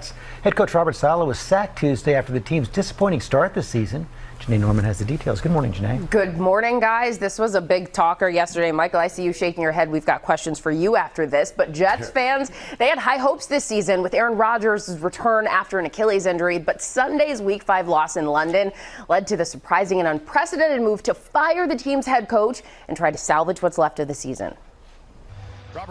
Jets. Head coach Robert Saleh was sacked Tuesday after the team's disappointing start this season. Janae Norman has the details. Good morning, Janae. Good morning, guys. This was a big talker yesterday. Michael, I see you shaking your head. We've got questions for you after this. But Jets fans, they had high hopes this season with Aaron Rodgers' return after an Achilles injury. But Sunday's Week 5 loss in London led to the surprising and unprecedented move to fire the team's head coach and try to salvage what's left of the season.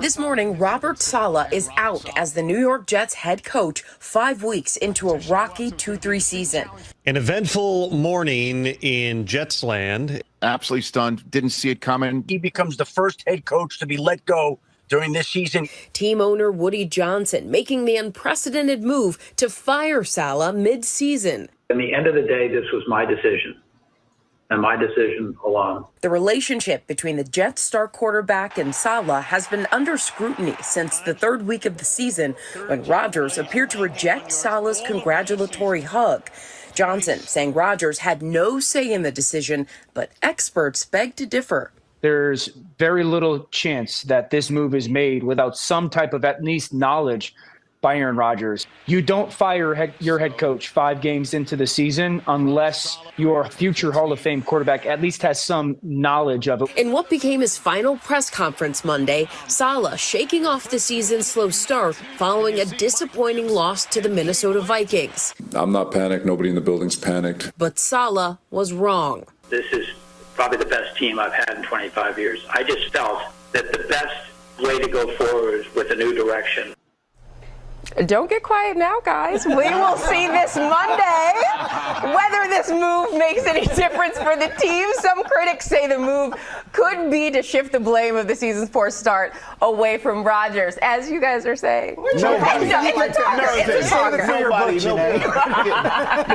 This morning, Robert Saleh is out as the New York Jets head coach 5 weeks into a rocky 2-3 season. An eventful morning in Jets land. Absolutely stunned. Didn't see it coming. He becomes the first head coach to be let go during this season. Team owner Woody Johnson making the unprecedented move to fire Saleh mid-season. In the end of the day, this was my decision. And my decision alone. The relationship between the Jets star quarterback and Saleh has been under scrutiny since the third week of the season when Rodgers appeared to reject Saleh's congratulatory hug. Johnson saying Rodgers had no say in the decision, but experts beg to differ. There's very little chance that this move is made without some type of at least knowledge by Aaron Rodgers. You don't fire your head coach 5 games into the season unless your future Hall of Fame quarterback at least has some knowledge of it. In what became his final press conference Monday, Saleh shaking off the season's slow start following a disappointing loss to the Minnesota Vikings. I'm not panicked. Nobody in the building's panicked. But Saleh was wrong. This is probably the best team I've had in 25 years. I just felt that the best way to go forward is with a new direction. Don't get quiet now, guys. We will see this Monday whether this move makes any difference for the team. Some critics say the move could be to shift the blame of the season's poor start away from Rodgers, as you guys are saying. Nobody. It's a talker.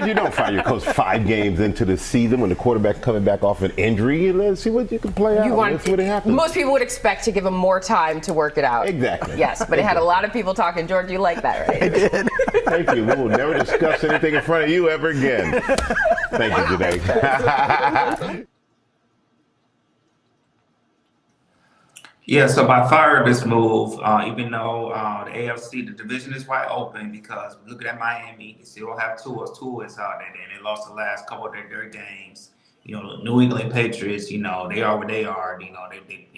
You don't fire your coach 5 games into the season when the quarterback coming back off an injury. Let's see what you can play out. Let's see what happens. Most people would expect to give him more time to work it out. Exactly. Yes, but it had a lot of people talking. George, you like that, right? I did. Thank you. We will never discuss anything in front of you ever again. Thank you, Janae. Yeah, so by firing this move, even though the AFC, the division is wide open because looking at Miami, they still have Tua is out there, and they lost the last couple of their games. You know, the New England Patriots, they are what they are. We didn't think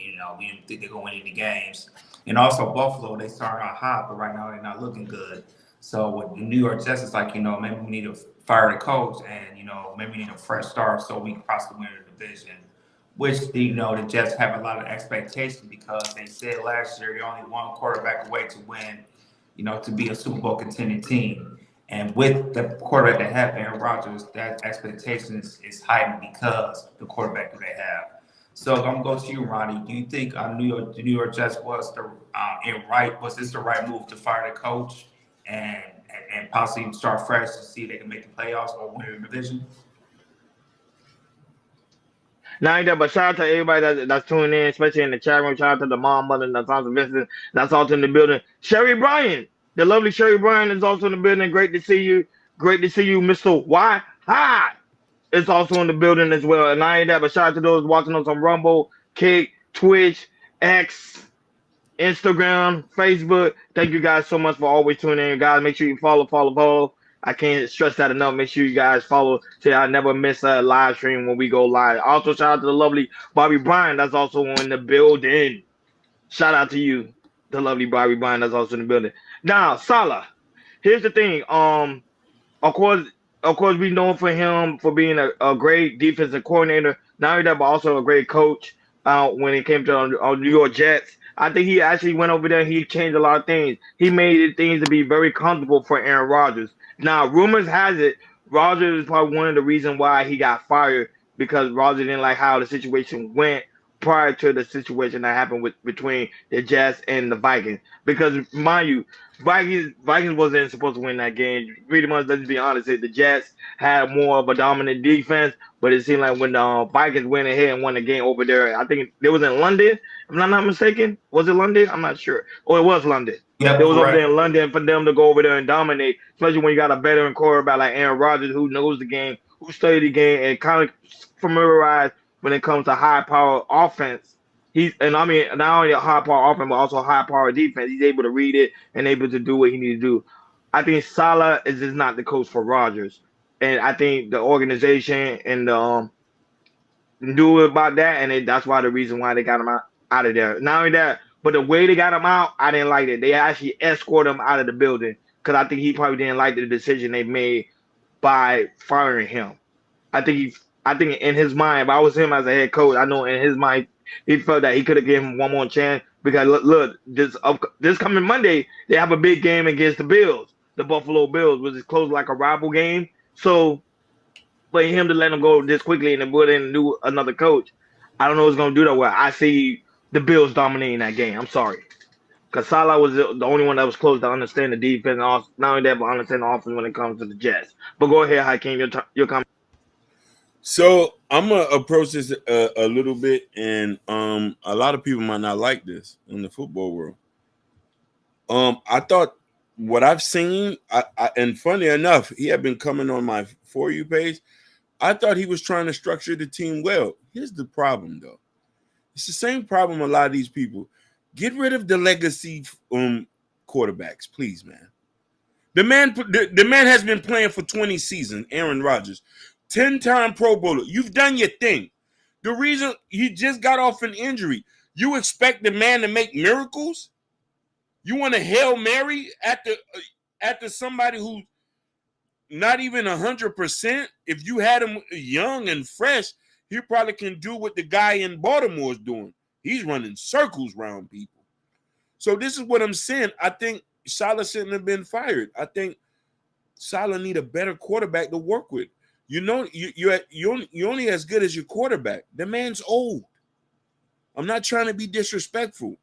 they're going to win any games. And also Buffalo, they started out hot, but right now they're not looking good. So with the New York Jets, it's like, maybe we need to fire the coach and, maybe we need a fresh start so we can possibly win the division. Which, the Jets have a lot of expectation because they said last year they're only one quarterback away to win, to be a Super Bowl contending team. And with the quarterback they have, Aaron Rodgers, that expectation is heightened because the quarterback that they have. So I'm gonna go to you, Ronnie. Do you think the New York Jets was this the right move to fire the coach and possibly start fresh to see if they can make the playoffs or win the division? Now, but shout out to everybody that's tuning in, especially in the chat room. Shout out to the mom, mother, and the sons of Vincent that's also in the building. Sherry Bryan, the lovely Sherry Bryan is also in the building. Great to see you. Great to see you, Mr. Y. Hi. It's also in the building as well. And I ain't that, but shout out to those watching us on Rumble, Kick, Twitch, X, Instagram, Facebook. Thank you guys so much for always tuning in. Guys, make sure you follow. I can't stress that enough. Make sure you guys follow so I never miss a live stream when we go live. Also, shout out to the lovely Bobby Bryan that's also in the building. Shout out to you, the lovely Bobby Bryan that's also in the building. Now, Saleh, here's the thing. Of course, we know for him for being a great defensive coordinator, not only that, but also a great coach when it came to New York Jets. I think he actually went over there and he changed a lot of things. He made things to be very comfortable for Aaron Rodgers. Now, rumors has it, Rodgers is probably one of the reasons why he got fired because Rodgers didn't like how the situation went prior to the situation that happened between the Jets and the Vikings. Because, mind you, Vikings wasn't supposed to win that game. Pretty much, let's be honest, the Jets had more of a dominant defense, but it seemed like when the Vikings went ahead and won the game over there, I think it was in London, if I'm not mistaken. Was it London? I'm not sure. Oh, it was London. Yeah, it was over there in London for them to go over there and dominate, especially when you got a veteran quarterback like Aaron Rodgers who knows the game, who studied the game, and kind of familiarized when it comes to high-power offense. Not only a high-power offense, but also a high-power defense. He's able to read it and able to do what he needs to do. I think Saleh is just not the coach for Rodgers, and I think the organization and knew about that, and that's why the reason why they got him out of there. Not only that, but the way they got him out, I didn't like it. They actually escorted him out of the building because I think he probably didn't like the decision they made by firing him. I think in his mind, if I was him as a head coach, I know in his mind he felt that he could have given him one more chance because look, this coming Monday they have a big game against the Bills, the Buffalo Bills, which is close like a rival game. So for him to let him go this quickly and then put in another coach, I don't know what's going to do that well. I see the Bills dominating that game. I'm sorry. Because Salah was the only one that was close to understand the defense, and also, not only that, but understand the offense when it comes to the Jets. But go ahead, Hakeem, your comment. So I'm going to approach this a little bit, and a lot of people might not like this in the football world. I thought what I've seen, and funny enough, he had been coming on my For You page. I thought he was trying to structure the team well. Here's the problem, though. It's the same problem a lot of these people. Get rid of the legacy quarterbacks, please, man. The man has been playing for 20 seasons, Aaron Rodgers. 10-time Pro Bowler. You've done your thing. The reason he just got off an injury, you expect the man to make miracles? You want to Hail Mary after somebody who's not even 100%? If you had him young and fresh, he probably can do what the guy in Baltimore is doing. He's running circles around people. So this is what I'm saying. I think Saleh shouldn't have been fired. I think Saleh need a better quarterback to work with. You know, you're only as good as your quarterback. The man's old. I'm not trying to be disrespectful.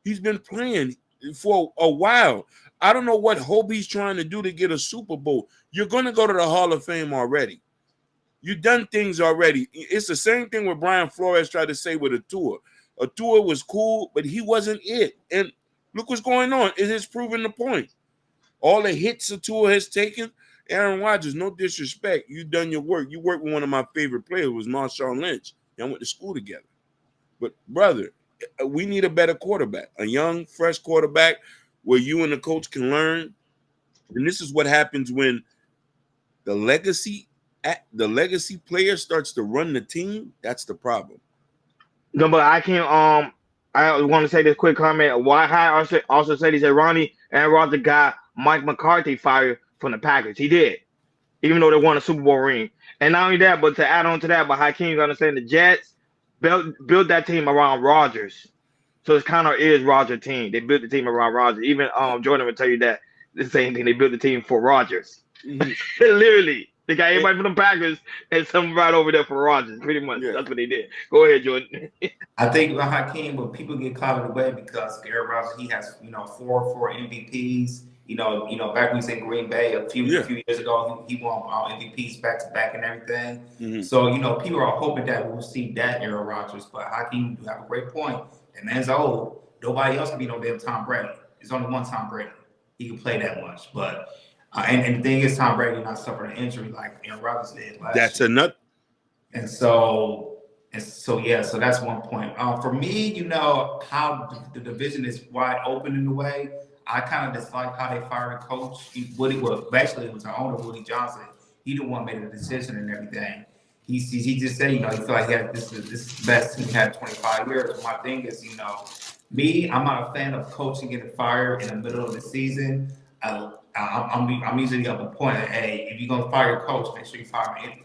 He's been playing for a while. I don't know what hope he's trying to do to get a Super Bowl. You're going to go to the Hall of Fame already. You've done things already. It's the same thing what Brian Flores tried to say with Tua. Tua was cool, but he wasn't it. And look what's going on. It has proven the point. All the hits Tua has taken, Aaron Rodgers, no disrespect, you done your work. You worked with one of my favorite players, was Marshawn Lynch. Y'all went to school together. But, brother, we need a better quarterback, a young, fresh quarterback where you and the coach can learn. And this is what happens when the legacy player starts to run the team. That's the problem. No, but I can't. I want to say this quick comment. Why I also said he said Ronnie and Rodgers got Mike McCarthy fired from the Packers. He did, even though they won a Super Bowl ring. And not only that, but to add on to that, but Hakeem's understand the Jets built that team around Rodgers. So it's kind of is Rodgers' team. They built the team around Rodgers. Even Jordan would tell you that the same thing. They built the team for Rodgers. Mm-hmm. Literally. They got everybody from the Packers and some right over there for Rodgers. Pretty much. Yeah. That's what they did. Go ahead, Jordan. I think Hakeem, but people get caught in the way because Aaron Rodgers, he has, four MVPs. Back when he was in Green Bay a few years ago, he won MVPs back to back and everything. Mm-hmm. So, people are hoping that we'll see that Aaron Rodgers. But Hakeem, you have a great point. That man's old. Nobody else can be no damn Tom Brady. There's only one Tom Brady. He can play that much. But and the thing is, Tom Brady not suffering an injury like Aaron Rodgers did last year. That's a nut. And so that's one point. For me, how the division is wide open in a way. I kind of dislike how they fired a coach. Basically, it was our owner, Woody Johnson. He the one made the decision and everything. He just said, he felt like he had this is the best team had 25 years. My thing is, me, I'm not a fan of coaching getting fired in the middle of the season. I'm usually of the point that, hey, if you're gonna fire your coach, make sure you fire him.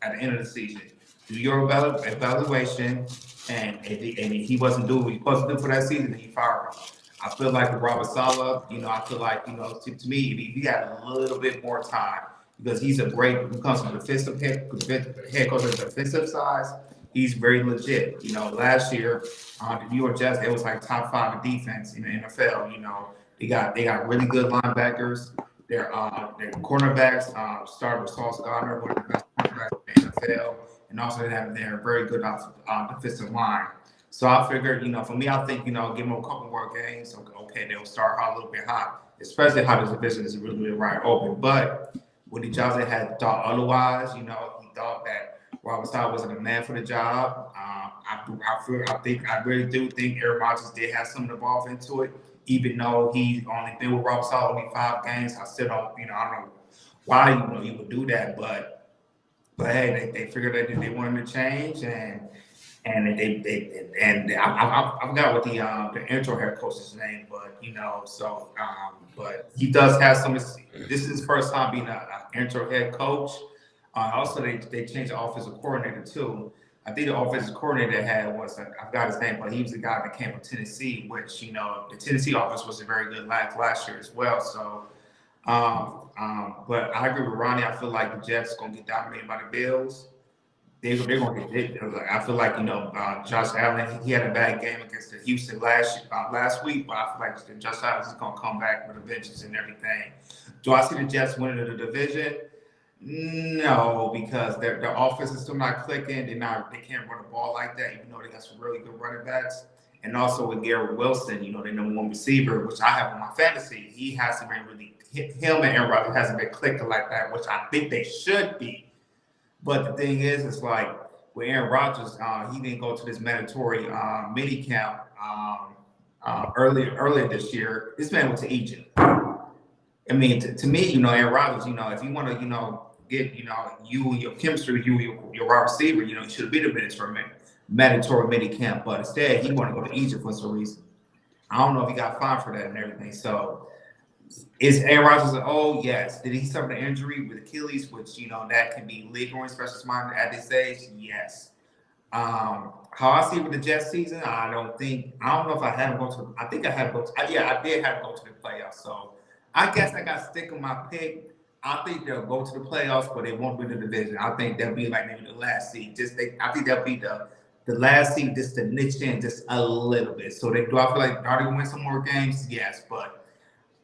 At the end of the season. Do your evaluation, and if he wasn't doing what he was supposed to do for that season, then you fire him. I feel like with Robert Saleh, I feel like, to me, if he had a little bit more time, because he's a great, when it comes to the defensive head coach on the defensive side, he's very legit. Last year, the New York Jets, they was like top 5 in defense in the NFL. They got really good linebackers. Their cornerbacks started with Sauce Gardner, one of the best cornerbacks in the NFL, and also they have their very good defensive line. So I figured, for me, I think, give them a couple more games. Okay, they'll start out a little bit hot, especially how this division is really wide open. But Woody Johnson had thought otherwise. He thought that Robert Saleh wasn't a man for the job. I really do think Aaron Rodgers did have some involved into it. even though he only been with Robert Saleh only 5 games. I still don't, I don't know why he would do that, but hey, they figured that they wanted to change, and I forgot what the intro head coach's name, but but he does have some. This is his first time being an intro head coach. Also, they changed the offensive coordinator too. I think the offensive coordinator they had was I forgot his name, but he was the guy that came from Tennessee, which the Tennessee offense was a very good last year as well. So, but I agree with Ronnie. I feel like the Jets gonna get dominated by the Bills. They're gonna get. I feel like Josh Allen. He had a bad game against the Houston last week, but I feel like Josh Allen is gonna come back with a vengeance and everything. Do I see the Jets winning the division? No, because their offense is still not clicking. They can't run the ball like that, even though they got some really good running backs. And also with Garrett Wilson, their number 1 receiver, which I have on my fantasy, he hasn't been really him and Aaron Rodgers hasn't been clicking like that, which I think they should be. But the thing is, it's like with Aaron Rodgers, he didn't go to this mandatory mini camp earlier this year. This man went to Egypt. I mean, to me, Aaron Rodgers, if you want to, get, you and your chemistry, your wide receiver, you should have been a mandatory mini camp. But instead, he wanted to go to Egypt for some reason. I don't know if he got fined for that and everything. So, is Aaron Rodgers yes. Did he suffer an injury with Achilles, which, that can be lingering, especially at this age? Yes. How I see it with the Jets season, I don't know if I had him go to, I think I had him go to, I did have him go to the playoffs. So, I guess I got to stick with my pick. I think they'll go to the playoffs, but they won't win the division. I think they'll be like maybe the last seed. I think they'll be the last seed just to niche in just a little bit. So do I feel like are they gonna win some more games? Yes, but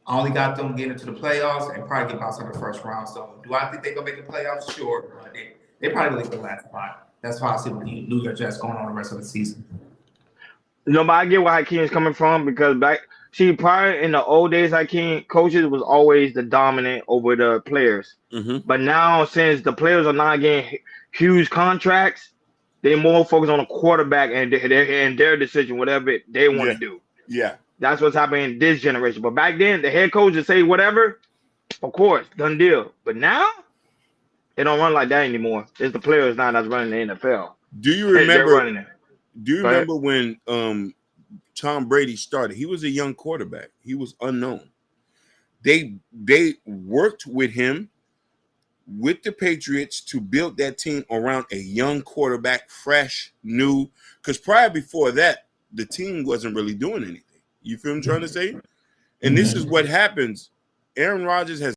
I only got them getting into the playoffs and probably get bounced in the first round. So do I think they're gonna make the playoffs? Sure, but they probably leave the last spot. That's why I see the New York Jets going on the rest of the season. But I get where Hakeem is coming from because prior in the old days, Hakeem, coaches was always the dominant over the players. Mm-hmm. But now, since the players are not getting huge contracts, they're more focused on the quarterback and their decision, whatever they want to do. Yeah. That's what's happening in this generation. But back then, the head coach would say whatever, of course, done deal. But now, they don't run like that anymore. It's the players now that's running the NFL. Do you remember? Do you remember when Tom Brady started? He was a young quarterback. He was unknown. They worked with him with the Patriots to build that team around a young quarterback, fresh, new. Because before that, the team wasn't really doing anything. You feel what I'm trying to say? And this is what happens. Aaron Rodgers has